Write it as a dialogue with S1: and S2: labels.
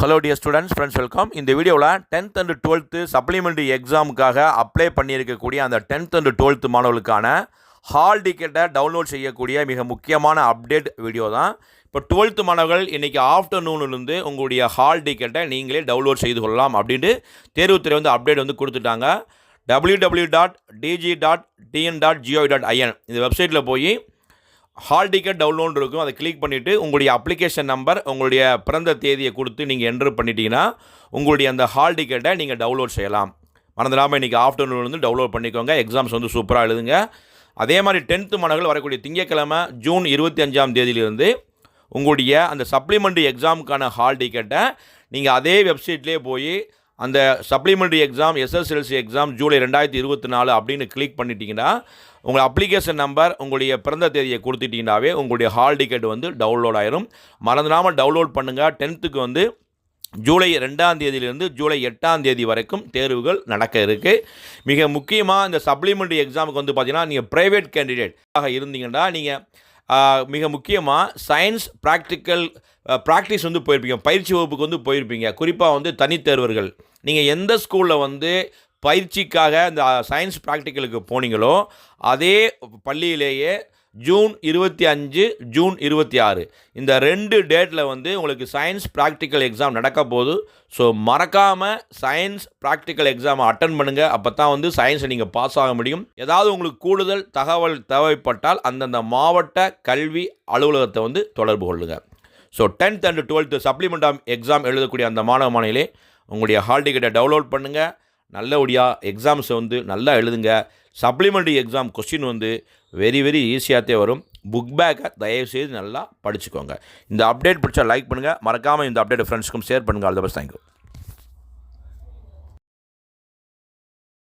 S1: Hello dear students, friends, welcome. இந்த வீடியோவில் 10th and 12th supplementary எக்ஸாமுக்காக apply பண்ணியிருக்கக்கூடிய அந்த 10th அண்ட் 12th மாணவர்களுக்கான ஹால் டிக்கெட்டை டவுன்லோட் செய்யக்கூடிய மிக முக்கியமான அப்டேட் வீடியோ தான். இப்போ 12th மாணவர்கள் இன்றைக்கி ஆஃப்டர்நூன்லேருந்து உங்களுடைய ஹால் டிக்கெட்டை நீங்களே டவுன்லோட் செய்து கொள்ளலாம் அப்படின்ட்டு தேர்வுத்துறை அப்டேட் கொடுத்துட்டாங்க. www.dg.tn.gov.in இந்த வெப்சைட்டில் போய் ஹால் டிக்கெட் டவுன்லோட் இருக்கும். அதை கிளிக் பண்ணிவிட்டு உங்களுடைய அப்ளிகேஷன் நம்பர், உங்களுடைய பிறந்த தேதியை கொடுத்து நீங்கள் என்ட்ரு பண்ணிட்டீங்கன்னா உங்களுடைய அந்த ஹால் டிக்கெட்டை நீங்கள் டவுன்லோட் செய்யலாம். மறந்துடாமல் இன்றைக்கி ஆஃப்டர்நூன் டவுன்லோட் பண்ணிக்கோங்க. எக்ஸாம்ஸ் சூப்பராக எழுதுங்க. அதே மாதிரி 10th மாணவர்கள் வரக்கூடிய திங்கட்கிழமை ஜூன் 25ஆம் தேதியிலிருந்து உங்களுடைய அந்த சப்ளிமெண்ட்ரி எக்ஸாமுக்கான ஹால் டிக்கெட்டை நீங்கள் அதே வெப்சைட்லேயே போய் அந்த supplementary exam SSLC exam July 2024 அப்படின்னு கிளிக் பண்ணிட்டீங்கன்னா உங்கள் அப்ளிகேஷன் நம்பர், உங்களுடைய பிறந்த தேதியை கொடுத்துட்டிங்கனாவே உங்களுடைய ஹால் டிக்கெட் டவுன்லோட் ஆயிரும். மறந்துடாமல் டவுன்லோட் பண்ணுங்கள். 10th ஜூலை 2ஆம் தேதியிலிருந்து ஜூலை 8ஆம் தேதி வரைக்கும் தேர்வுகள் நடக்க இருக்குது. மிக முக்கியமாக இந்த சப்ளிமெண்ட்ரி எக்ஸாமுக்கு பார்த்தீங்கன்னா நீங்கள் ப்ரைவேட் கேண்டிடேட்டாக இருந்தீங்கன்னா நீங்கள் மிக முக்கியமாக சயின்ஸ் ப்ராக்டிஸ் போயிருப்பீங்க, பயிற்சி வகுப்புக்கு போயிருப்பீங்க. குறிப்பாக தனித்தேர்வர்கள் நீங்கள் எந்த ஸ்கூலில் பயிற்சிக்காக இந்த சயின்ஸ் ப்ராக்டிக்கலுக்கு போனீங்களோ அதே பள்ளியிலேயே ஜூன் 25, ஜூன் 26 இந்த 2 டேட்டில் உங்களுக்கு சயின்ஸ் ப்ராக்டிக்கல் எக்ஸாம் நடக்க போகுது. ஸோ மறக்காமல் சயின்ஸ் ப்ராக்டிக்கல் எக்ஸாமை அட்டன் பண்ணுங்கள். அப்போ தான் சயின்ஸை நீங்கள் பாஸ் ஆக முடியும். ஏதாவது உங்களுக்கு கூடுதல் தகவல் தேவைப்பட்டால் அந்தந்த மாவட்ட கல்வி அலுவலகத்தை தொடர்பு கொள்ளுங்கள். So 10th and 12th supplement exam எழுதக்கூடிய அந்த மாணவ மாணவிகளே உங்களுடைய ஹால் டிக்கெட்டை டவுன்லோட் பண்ணுங்கள். நல்லபடியாக எக்ஸாம்ஸை நல்லா எழுதுங்க. சப்ளிமெண்ட்ரி எக்ஸாம் கொஸ்டின் வெரி ஈஸியாகத்தே வரும். புக் பேக்கை தயவுசெய்து நல்லா படிச்சுக்கோங்க. இந்த அப்டேட் பிடிச்சா லைக் பண்ணுங்கள். மறக்காமல் இந்த அப்டேட் ஃப்ரெண்ட்ஸ்க்கும் ஷேர் பண்ணுங்கள். All the best. தேங்க்யூ.